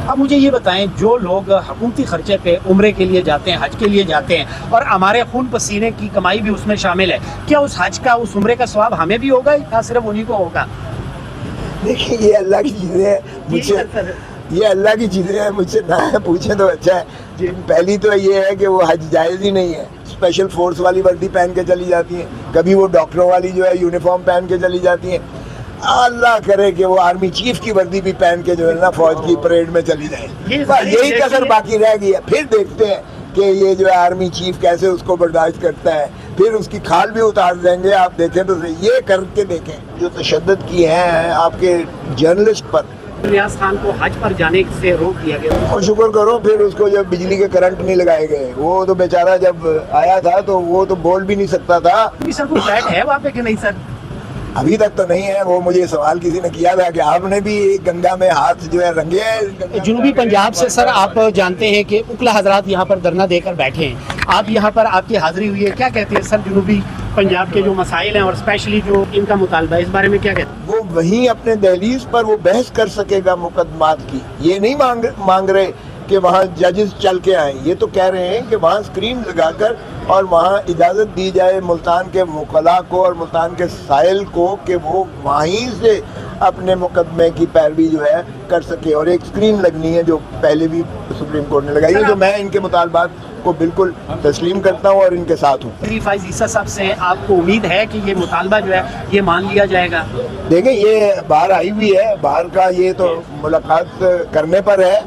اب مجھے یہ بتائیں، جو لوگ حکومتی خرچے پہ عمرے کے لیے جاتے ہیں، حج کے لیے جاتے ہیں، اور ہمارے خون پسینے کی کمائی بھی اس میں شامل ہے، کیا اس حج کا، اس عمرے کا ثواب ہمیں بھی ہوگا یا صرف انہیں کو ہوگا؟ دیکھیں یہ اللہ کی چیزیں ہیں، مجھ سے یہ اللہ کی چیزیں ہیں، مجھ سے نہ پوچھیں تو اچھا ہے۔ پہلی تو یہ ہے کہ وہ حج جائز ہی نہیں ہے۔ اسپیشل فورس والی وردی پہن کے چلی جاتی ہیں، کبھی وہ ڈاکٹروں والی جو ہے یونیفارم پہن کے چلی جاتی ہیں۔ اللہ کرے کہ وہ آرمی چیف کی وردی بھی پہن کے جو ہے نا فوج کی پریڈ میں چلی جائیں، یہی کسر باقی رہ گئی ہے۔ پھر دیکھتے ہیں کہ یہ جو ہے آرمی چیف کیسے اس کو برداشت کرتا ہے، پھر اس کی کھال بھی اتار دیں گے۔ آپ دیکھیں تو یہ کر کے دیکھیں جو تشدد کی ہیں آپ کے جرنلسٹ پر۔ ریاض خان کو حج پر جانے سے روک دیا گیا، اور شکر کرو پھر اس کو جب بجلی کے کرنٹ نہیں لگائے گئے، وہ تو بیچارہ جب آیا تھا تو وہ تو بول بھی نہیں سکتا تھا۔ سر کوئی فلیٹ ہے وہاں پہ کہ نہیں سر؟ ابھی تک تو نہیں ہے۔ وہ مجھے سوال کسی نے کیا تھا کہ آپ نے بھی گنگا میں ہاتھ جو ہے رنگے ہیں؟ جنوبی پنجاب سے سر آپ جانتے ہیں کہ اکلا حضرات یہاں پر دھرنا دے کر بیٹھے ہیں، آپ یہاں پر آپ کی حاضری ہوئی ہے، کیا کہتے ہیں سر جنوبی پنجاب کے جو مسائل ہیں اور اسپیشلی جو ان کا مطالبہ ہے، اس بارے میں کیا کہتے ہیں؟ وہ وہیں اپنے دہلیز پر وہ بحث کر سکے گا مقدمات کی۔ یہ نہیں مانگ رہے کہ وہاں ججز چل کے آئیں، یہ تو کہہ رہے ہیں کہ وہاں اسکرین لگا کر اور وہاں اجازت دی جائے ملتان کے وکلاء کو اور ملتان کے سائل کو کہ وہ وہیں سے اپنے مقدمے کی پیروی جو ہے کر سکے۔ اور ایک اسکرین لگنی ہے جو پہلے بھی سپریم کورٹ نے لگائی ہے، جو میں ان کے مطالبات کو بالکل تسلیم کرتا ہوں اور ان کے ساتھ ہوں۔ فائز عیسیٰ صاحب سے آپ کو امید ہے کہ یہ مطالبہ جو ہے یہ مان لیا جائے گا؟ دیکھیں یہ باہر آئی ہوئی ہے، باہر کا یہ تو ملاقات کرنے پر ہے۔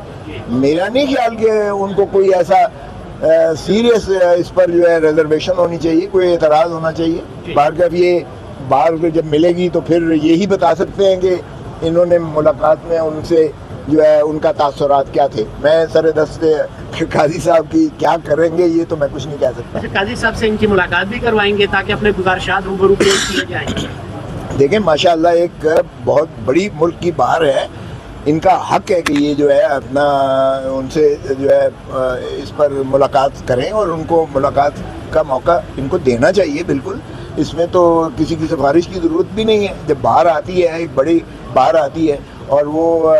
میرا نہیں خیال کہ ان کو کوئی ایسا سیریس اس پر جو ہے ریزرویشن ہونی چاہیے، کوئی اعتراض ہونا چاہیے۔ باہر کا یہ باہر جب ملے گی تو پھر یہی بتا سکتے ہیں کہ انہوں نے ملاقات میں ان سے جو ہے ان کا تاثرات کیا تھے۔ میں سر دست قاضی صاحب کی کیا کریں گے یہ تو میں کچھ نہیں کہہ سکتا۔ قاضی صاحب سے ان کی ملاقات بھی کروائیں گے تاکہ اپنے گزارشات روبرو پیش کیے جائیں؟ دیکھیں ماشاءاللہ ایک بہت بڑی ملک کی بہار ہے، ان کا حق ہے کہ یہ جو ہے اپنا ان سے جو ہے اس پر ملاقات کریں اور ان کو ملاقات کا موقع ان کو دینا چاہیے۔ بالکل اس میں تو کسی کی سفارش کی ضرورت بھی نہیں ہے۔ جب باہر آتی ہے، ایک بڑی باہر آتی ہے اور وہ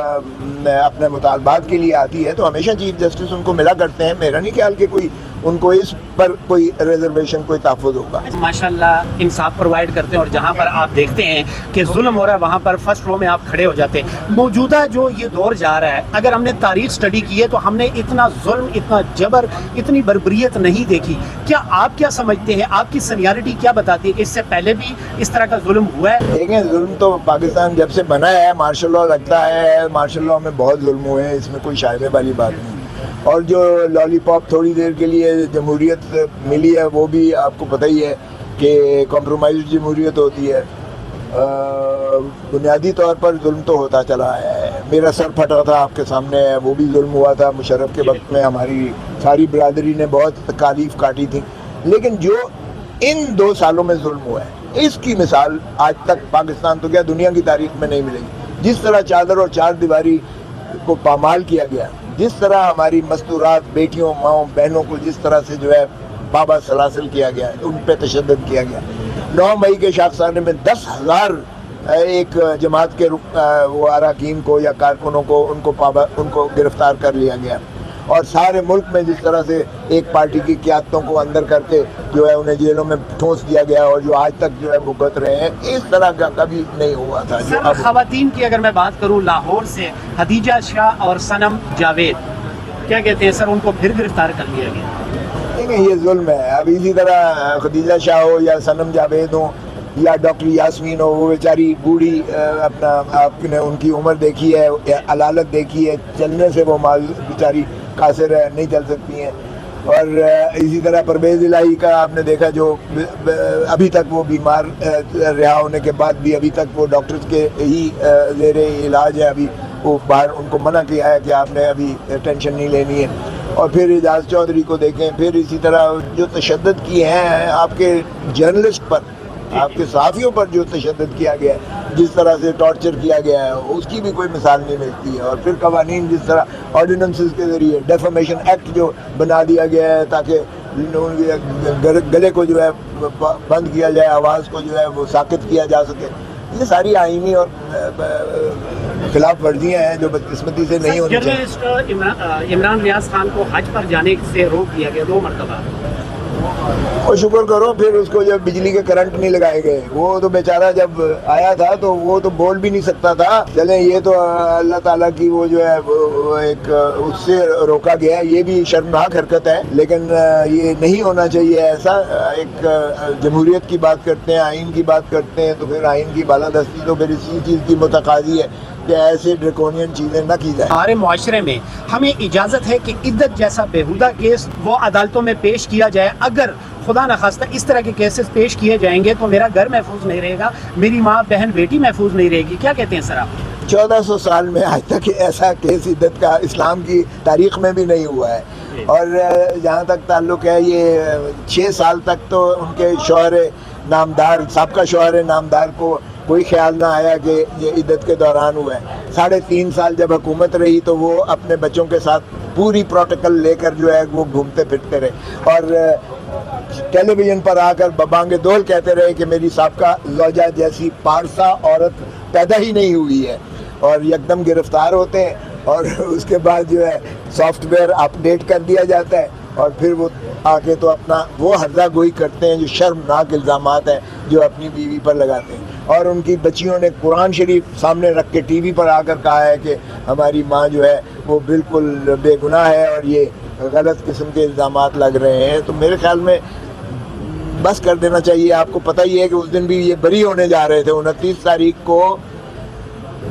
اپنے مطالبات کے لیے آتی ہے تو ہمیشہ چیف جسٹس ان کو ملا کرتے ہیں۔ میرا نہیں خیال کہ کوئی ان کو اس پر کوئی ریزرویشن، کوئی تحفظ ہوگا۔ ماشاءاللہ انصاف پرووائڈ کرتے ہیں، اور جہاں پر آپ دیکھتے ہیں کہ ظلم ہو رہا ہے وہاں پر فرسٹ رو میں آپ کھڑے ہو جاتے ہیں۔ موجودہ جو یہ دور جا رہا ہے، اگر ہم نے تاریخ سٹڈی کی ہے تو ہم نے اتنا ظلم، اتنا جبر، اتنی بربریت نہیں دیکھی۔ کیا آپ کیا سمجھتے ہیں، آپ کی سینیارٹی کیا بتاتی ہے کہ اس سے پہلے بھی اس طرح کا ظلم ہوا ہے؟ دیکھیں ظلم تو پاکستان جب سے بنا ہے، مارشل لاء لگتا ہے، مارشل لاء میں بہت ظلم ہوئے ہیں، اس میں کوئی شائبے والی بات نہیں۔ اور جو لالی پاپ تھوڑی دیر کے لیے جمہوریت ملی ہے وہ بھی آپ کو پتہ ہی ہے کہ کمپرومائز جمہوریت ہوتی ہے۔ بنیادی طور پر ظلم تو ہوتا چلا ہے۔ میرا سر پھٹا تھا آپ کے سامنے، وہ بھی ظلم ہوا تھا۔ مشرف کے وقت میں ہماری ساری برادری نے بہت تکالیف کاٹی تھی، لیکن جو ان 2 سالوں میں ظلم ہوا ہے اس کی مثال آج تک پاکستان تو کیا دنیا کی تاریخ میں نہیں ملے گی۔ جس طرح چادر اور چار دیواری کو پامال کیا گیا، جس طرح ہماری مستورات بیٹیوں، ماؤں، بہنوں کو جس طرح سے جو ہے بابا سلاسل کیا گیا، ان پہ تشدد کیا گیا۔ 9 مئی کے شاخسانے میں 10,000 ایک جماعت کے وہ اراکین کو یا کارکنوں کو ان کو گرفتار کر لیا گیا، اور سارے ملک میں جس طرح سے ایک پارٹی کی قیادتوں کو اندر کر کے جو ہے انہیں جیلوں میں ٹھونس دیا گیا، اور جو آج تک جو ہے بھگت رہے ہیں، اس طرح کا کبھی نہیں ہوا تھا۔ جو اب خواتین کی اگر میں بات کروں، لاہور سے خدیجہ شاہ اور صنم جاوید، کیا کہتے ہیں سر، ان کو پھر گرفتار کر لیا گیا؟ دیکھیں یہ ظلم ہے۔ اب اسی طرح خدیجہ شاہ ہو یا صنم جاوید ہو یا ڈاکٹر یاسمین ہو، وہ بیچاری بوڑھی، اپنا آپ نے ان کی عمر دیکھی ہے، علالت دیکھی ہے، چلنے سے وہ بیچاری قاصر ہے، نہیں چل سکتی ہیں۔ اور اسی طرح پرویز الہی کا آپ نے دیکھا، جو ابھی تک وہ بیمار رہا ہونے کے بعد بھی ابھی تک وہ ڈاکٹرز کے ہی زیر علاج ہے۔ ابھی وہ باہر ان کو منع کیا ہے کہ آپ نے ابھی ٹینشن نہیں لینی ہے۔ اور پھر اعجاز چودھری کو دیکھیں، پھر اسی طرح جو تشدد کی ہیں آپ کے جرنلسٹ پر، آپ کے صحافیوں پر جو تشدد کیا گیا ہے، جس طرح سے ٹارچر کیا گیا ہے، اس کی بھی کوئی مثال نہیں ملتی ہے۔ اور پھر قوانین جس طرح آرڈیننسز کے ذریعے ڈیفامیشن ایکٹ جو بنا دیا گیا ہے تاکہ گلے کو جو ہے بند کیا جائے، آواز کو جو ہے وہ ساکت کیا جا سکے، یہ ساری آئینی اور खिलाफ वर्जियाँ हैं जो बदकिस्मती से नहीं होनी चाहिए। जर्नलिस्ट इमरान रियाज खान को हज पर जाने से रोक दिया गया 2 मरतबा। और शुक्र करो फिर उसको जब बिजली के करंट नहीं लगाए गए, वो तो बेचारा जब आया था तो वो तो बोल भी नहीं सकता था। चले ये तो अल्लाह ताला की वो जो है वो एक उससे रोका गया, ये भी शर्मनाक हरकत है, लेकिन ये नहीं होना चाहिए ऐसा। एक जमहूरियत की बात करते हैं, आइन की बात करते हैं, तो फिर आइन की बालादस्ती तो फिर इसी चीज़ की मुतकादी है कि ऐसे ड्रैकोनियन चीज़ें ना की जाए। हमारे मुआशरे में हमें इजाज़त है कि इद्दत जैसा बेहुदा केस वो अदालतों में पेश किया जाए। अगर खुदा न खास्ता इस तरह के केसेस पेश किए जाएंगे तो मेरा घर महफूज नहीं रहेगा, मेरी माँ बहन बेटी महफूज नहीं रहेगी। क्या कहते हैं सर आप? 1400 साल में आज तक ऐसा केस इद्दत का इस्लाम की तारीख में भी नहीं हुआ है। और जहाँ तक ताल्लुक़ है, ये 6 साल तक तो उनके शौहर नामदार, साबका शौहर नामदार को कोई ख्याल ना आया कि ये इद्दत के दौरान हुआ है। 3.5 साल जब हुकूमत रही तो वो अपने बच्चों के साथ पूरी प्रोटोकॉल लेकर जो है वो घूमते फिरते रहे और टेलीविज़न पर आकर बबांगे दोल कहते रहे कि मेरी साबका ज़ौजा जैसी पारसा औरत पैदा ही नहीं हुई है। और एकदम गिरफ्तार होते हैं और उसके बाद जो है सॉफ्टवेयर अपडेट कर दिया जाता है और फिर वो आके तो अपना वो हर्जा गोई करते हैं जो शर्मनाक इल्ज़ामात हैं जो अपनी बीवी पर लगाते हैं। और उनकी बच्चियों ने कुरान शरीफ सामने रख के टीवी पर आकर कहा है कि हमारी माँ जो है वो बिल्कुल बेगुनाह है और ये गलत किस्म के इल्ज़ामात लग रहे हैं। तो मेरे ख्याल में बस कर देना चाहिए। आपको पता ही है कि उस दिन भी ये बरी होने जा रहे थे। 29 तारीख को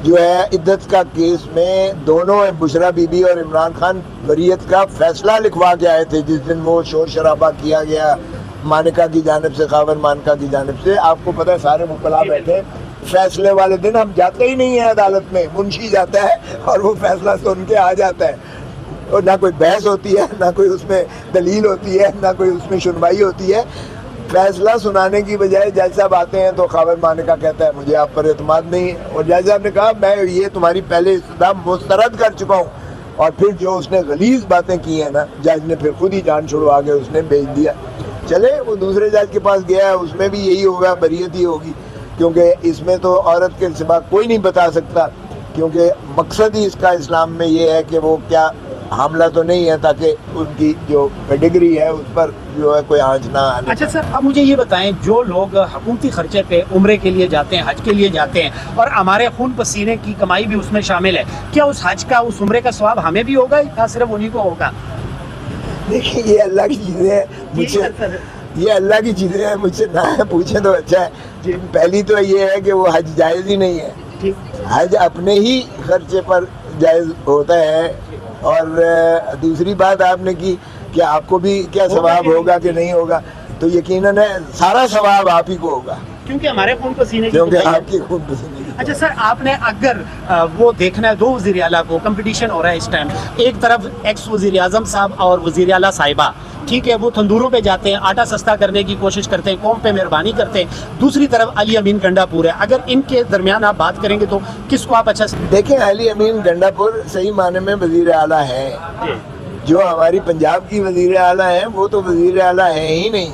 जो है इद्दत का केस में दोनों बुशरा बीबी और इमरान खान वरीयत का फैसला लिखवा के आए थे, जिस दिन वो शोर शराबा किया गया मानिका की जानिब से, खावर मानिका की जानिब से। आपको पता है सारे मुकल्ला बैठे, फैसले वाले दिन हम जाते ही नहीं है अदालत में, मुंशी जाता है और वो फैसला सुन के आ जाता है और ना कोई बहस होती है, ना कोई उसमें दलील होती है, ना कोई उसमें सुनवाई होती है। फैसला सुनाने की बजाय जज साहब आते हैं तो खावर मानिका कहता है मुझे आप पर एतमाद नहीं है, और जज साहब ने कहा मैं ये तुम्हारी पहले इस्तदा मुस्तरद कर चुका हूँ। और फिर जो उसने गलीज बातें की हैं ना, जज ने फिर खुद ही जान छुड़वा के उसने भेज दिया। चले वो दूसरे जज के पास गया, उसमें भी यही होगा, बरीयत ही होगी, क्योंकि इसमें तो औरत के सिवा कोई नहीं बता सकता, क्योंकि मकसद ही इसका इस्लाम में ये है कि वो क्या हमला तो नहीं है ताकि उनकी जो पेडिग्री है उस पर जो है कोई आंच ना आने। अच्छा सर, अब मुझे ये बताएं, जो लोग हुकूमती खर्चे पे उम्रे के लिए जाते हैं, हज के लिए जाते हैं और हमारे खून पसीने की कमाई भी उसमें शामिल है, क्या उस हज का, उस उम्रे का सवाब हमें भी होगा या सिर्फ उन्हीं को होगा? देखिए ये अल्लाह की चीज़ें हैं, मुझसे ये अल्लाह की चीज़ें हैं, मुझसे ना पूछें तो अच्छा है। पहली तो ये है कि वो हज जायज़ ही नहीं है। हज अपने ही खर्चे पर जायज़ होता है। और दूसरी बात आपने की कि आपको भी क्या सवाब होगा कि नहीं होगा, तो यकीनन है सारा सवाब आप ही को होगा, क्योंकि हमारे खून पसीने क्योंकि आपकी खून पसीने की। अच्छा सर, आपने अगर वो देखना है, 2 वज़ीर आला को कंपटीशन हो रहा है इस टाइम, एक तरफ एक्स वज़ीर आज़म साहब और वज़ीर आला साहिबा, ठीक है, वो तंदूरों पे जाते हैं, आटा सस्ता करने की कोशिश करते हैं, कौम पे मेहरबानी करते हैं। दूसरी तरफ अली अमीन गंडापुर है, अगर इनके दरमियान आप बात करेंगे तो किसको आप अच्छा देखें? अली अमीन गंडापुर सही माने में वज़ीर आला है। जो हमारी पंजाब की वज़ीर आला है वो तो वज़ीर आला है ही नहीं।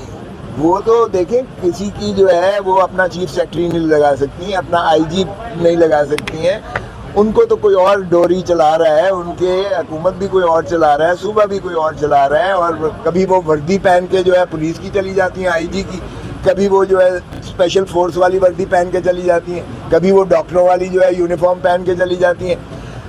वो तो देखें, किसी की जो है वो अपना चीफ सेक्रेटरी नहीं लगा सकती, अपना आईजी नहीं लगा सकती हैं, उनको तो कोई और डोरी चला रहा है, उनके हुकूमत भी कोई और चला रहा है, सूबा भी कोई और चला रहा है। और कभी वो वर्दी पहन के जो है पुलिस की चली जाती हैं, आईजी की, कभी वो जो है स्पेशल फोर्स वाली वर्दी पहन के चली जाती हैं, कभी वो डॉक्टरों वाली जो है यूनिफॉर्म पहन के चली जाती हैं।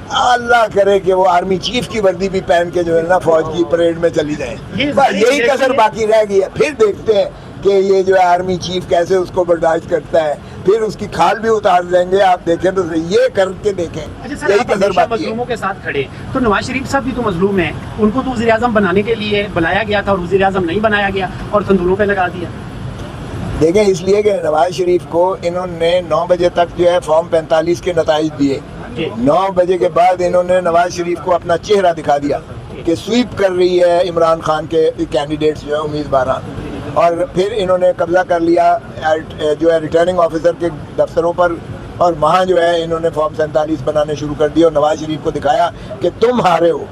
अल्लाह करे कि वो आर्मी चीफ की वर्दी भी पहन के जो है ना फौज की परेड में चली जाए। यही कसर बाकी रह गई है। फिर देखते हैं कि ये जो है आर्मी चीफ कैसे उसको बर्दाश्त करता है, फिर उसकी खाल भी उतार देंगे। आप देखें तो ये करके देखें। अच्छा यही कसर बाकी है। मजलूमों के साथ खड़े तो नवाज शरीफ साहब भी तो मजलूम है, उनको तो वज़ीर आज़म बनाने के लिए बुलाया गया था और वज़ीर आज़म नहीं बनाया गया और तंदूरों पे लगा दिया। देखें, इसलिए कि नवाज शरीफ को इन्होंने 9 बजे तक जो है फॉर्म 45 के नताइज दिए। 9 बजे के बाद इन्होंने नवाज शरीफ को अपना चेहरा दिखा दिया कि स्वीप कर रही है इमरान खान के कैंडिडेट्स जो है उम्मीदवार, और फिर इन्होंने कब्जा कर लिया जो है रिटर्निंग ऑफिसर के दफ्तरों पर, और वहाँ जो है इन्होंने फॉर्म 47 बनाने शुरू कर दिए और नवाज शरीफ को दिखाया कि तुम हारे हो,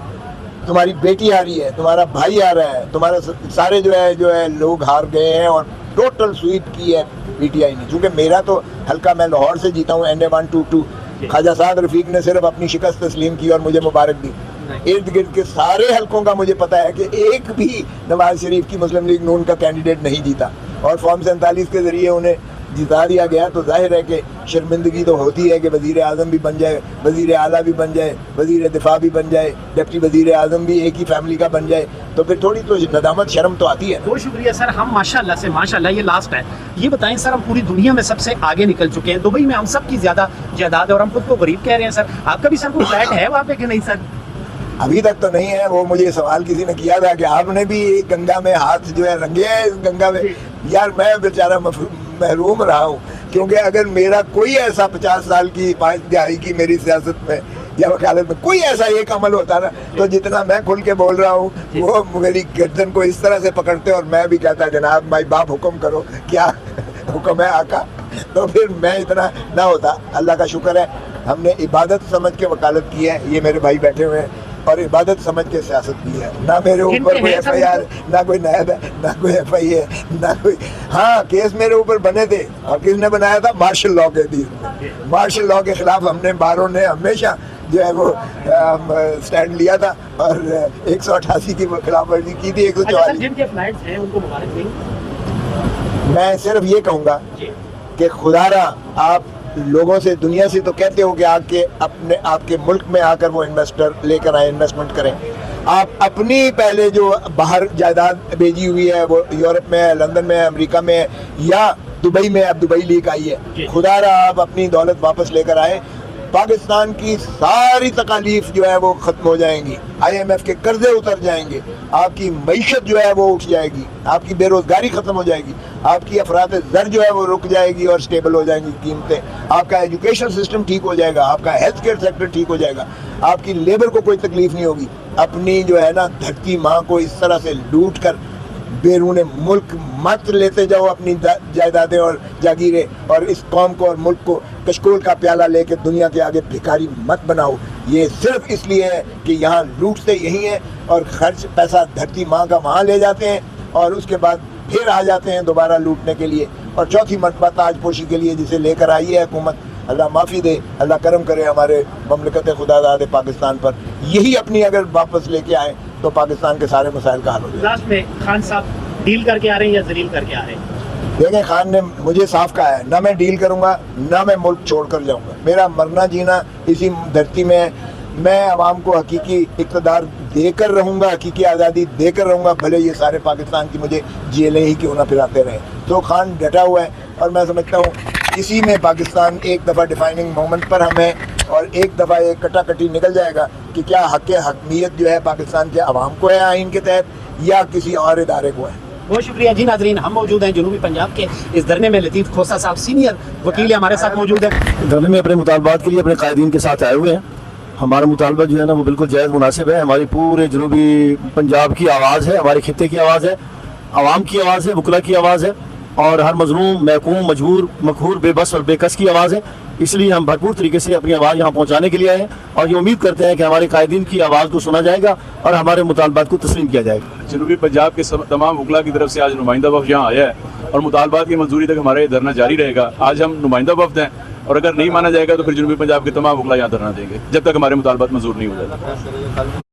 तुम्हारी बेटी हारी है, तुम्हारा भाई हारा है, तुम्हारे सारे जो है लोग हार गए हैं, और टोटल स्वीप की है पीटीआई ने। चूँकि मेरा तो हल्का, मैं लाहौर से जीता हूँ NA 122, ख्वाजा साद रफीक ने सिर्फ अपनी शिकस्त तस्लीम की और मुझे मुबारक दी। इर्द गिर्द के सारे हलकों का मुझे पता है कि एक भी नवाज शरीफ की मुस्लिम लीग नून का कैंडिडेट नहीं जीता और फॉर्म 47 के ज़रिए उन्हें जिता दिया गया। तो जाहिर है कि शर्मिंदगी तो होती है कि वज़ीर आज़म भी बन जाए, वज़ीर आला भी बन जाए, वज़ीर दिफा भी बन जाए, डिप्टी वज़ीर आज़म भी एक ही फैमिली का बन जाए, तो फिर थोड़ी तो नदामत शर्म तो आती है। बहुत शुक्रिया सर, हम माशाल्लाह से माशाल्लाह, ये लास्ट है, ये बताएं सर, हम पूरी दुनिया में सबसे आगे निकल चुके हैं, दुबई में हम सब की ज़्यादा जायदाद है और हम खुद को गरीब कह रहे हैं सर, आपका भी सर कोई फ्लैट है वहाँ पे कि नहीं सर? अभी तक तो नहीं है। वो मुझे सवाल किसी ने किया था कि आपने भी गंगा में हाथ जो है रंगे हैं इस गंगा में। यार मैं बेचारा महरूम रहा हूँ, क्योंकि अगर मेरा कोई ऐसा 50 साल की 5 दहाई की मेरी सियासत में या वकालत में कोई ऐसा एक अमल होता ना, तो जितना मैं खुल के बोल रहा हूँ वो मेरी गर्दन को इस तरह से पकड़ते और मैं भी कहता जनाब भाई बाप हुक्म करो, क्या हुक्म है आका, तो फिर मैं इतना ना होता। अल्लाह का शुक्र है हमने इबादत समझ के वकालत की है, ये मेरे भाई बैठे हुए हैं, और इबादत समझ के सियासत की है। ना मेरे ऊपर कोई FIR, ना कोई नायब है, ना कोई FI है, ना कोई। हाँ, केस मेरे ऊपर बने थे और किसने बनाया था? मार्शल लॉ के थी। मार्शल लॉ के खिलाफ हमने बारों ने हमेशा जो है वो स्टैंड लिया था और 188 की खिलाफ वर्जी की थी। 144 जिनके फ्लैट्स हैं उनको मुबारक दें। मैं सिर्फ ये कहूँगा कि खुदारा आप लोगों से, दुनिया से तो कहते हो कि आके अपने आपके मुल्क में आकर वो इन्वेस्टर लेकर आए, इन्वेस्टमेंट करें। आप अपनी पहले जो बाहर जायदाद भेजी हुई है वो यूरोप में है, लंदन में है, अमेरिका में है या दुबई में, अब दुबई लीक आई है, खुदारा आप अपनी दौलत वापस लेकर आए। पाकिस्तान की सारी तकालीफ जो है वो ख़त्म हो जाएंगी, IMF के कर्जे उतर जाएंगे, आपकी मईशत जो है वो उठ जाएगी, आपकी बेरोज़गारी ख़त्म हो जाएगी, आपकी अफराद ज़र जो है वो रुक जाएगी और स्टेबल हो जाएंगी कीमतें, आपका एजुकेशन सिस्टम ठीक हो जाएगा, आपका हेल्थ केयर सेक्टर ठीक हो जाएगा, आपकी लेबर को कोई तकलीफ़ नहीं होगी। अपनी जो है ना धरती माँ को इस तरह से लूट कर बैरून मुल्क मत लेते जाओ अपनी जायदादें और जागीरें, और इस कौम को और मुल्क को कशकोल का प्याला लेकर दुनिया के आगे भिखारी मत बनाओ। ये सिर्फ इसलिए है कि यहाँ लूटते यही हैं और खर्च पैसा धरती माँ का वहाँ ले जाते हैं और उसके बाद फिर आ जाते हैं दोबारा लूटने के लिए, और चौथी मरतबा ताजपोशी के लिए जिसे लेकर आई है हुकूमत। अल्लाह माफ़ी दे, अल्लाह करम करे हमारे ममलकत खुदादाद पाकिस्तान पर। यही अपनी अगर वापस लेके आए तो पाकिस्तान के सारे मसाइल का हल हो जाए। लास्ट में खान साहब डील करके आ रहे हैं या जलील करके आ रहे हैं? देखें, खान ने मुझे साफ कहा है, ना मैं डील करूंगा ना मैं मुल्क छोड़ कर जाऊंगा। मेरा मरना जीना इसी धरती में है। मैं आवाम को हकीकी इक़्तिदार देकर रहूंगा, हकीकी आज़ादी देकर रहूंगा, भले ये सारे पाकिस्तान की मुझे जेलें ही क्यों ना फिराते रहें। तो खान डटा हुआ है और मैं समझता हूँ इसी में पाकिस्तान एक दफ़ा डिफाइनिंग मोमेंट पर हम हैं और एक दफ़ा एक कटाकटी निकल जाएगा कि क्या हक़-ए-हक़मियत जो है पाकिस्तान के अवाम को है आइन के तहत या किसी और इदारे को है। बहुत शुक्रिया जी। नाजरीन, हम मौजूद हैं जनूबी पंजाब के इस धरने में। लतीफ़ खोसा साहब सीनियर वकील हमारे साथ मौजूद है। धरने में अपने मुतालबात के लिए अपने कायदीन के साथ आए हुए हैं। हमारा मुतालबा जो है ना वो बिल्कुल जायज़ मुनासिब है। हमारी पूरे जनूबी पंजाब की आवाज़ है, हमारे खित्ते की आवाज़ है, आवाम की आवाज़ है, वकला की आवाज़ है और हर मजलूम, महकूम, मजबूर, मकहूर, बेबस और बेकस की आवाज़ है। इसलिए हम भरपूर तरीके से अपनी आवाज़ यहाँ पहुँचाने के लिए आए हैं और ये उम्मीद करते हैं कि हमारे कायदीन की आवाज़ को सुना जाएगा और हमारे मुतालबात को तस्लीम किया जाएगा। जनूबी पंजाब के तमाम वकला की तरफ से आज नुमाइंदा वफ़द यहाँ आया है और मुतालबात की मंजूरी तक हमारा ये धरना जारी रहेगा। आज हम नुमाइंदा वफ़द हैं और अगर नहीं माना जाएगा तो फिर जनूबी पंजाब के तमाम वकला यहाँ धरना देंगे जब तक हमारे मुतालबात मंजूर नहीं हो जाते।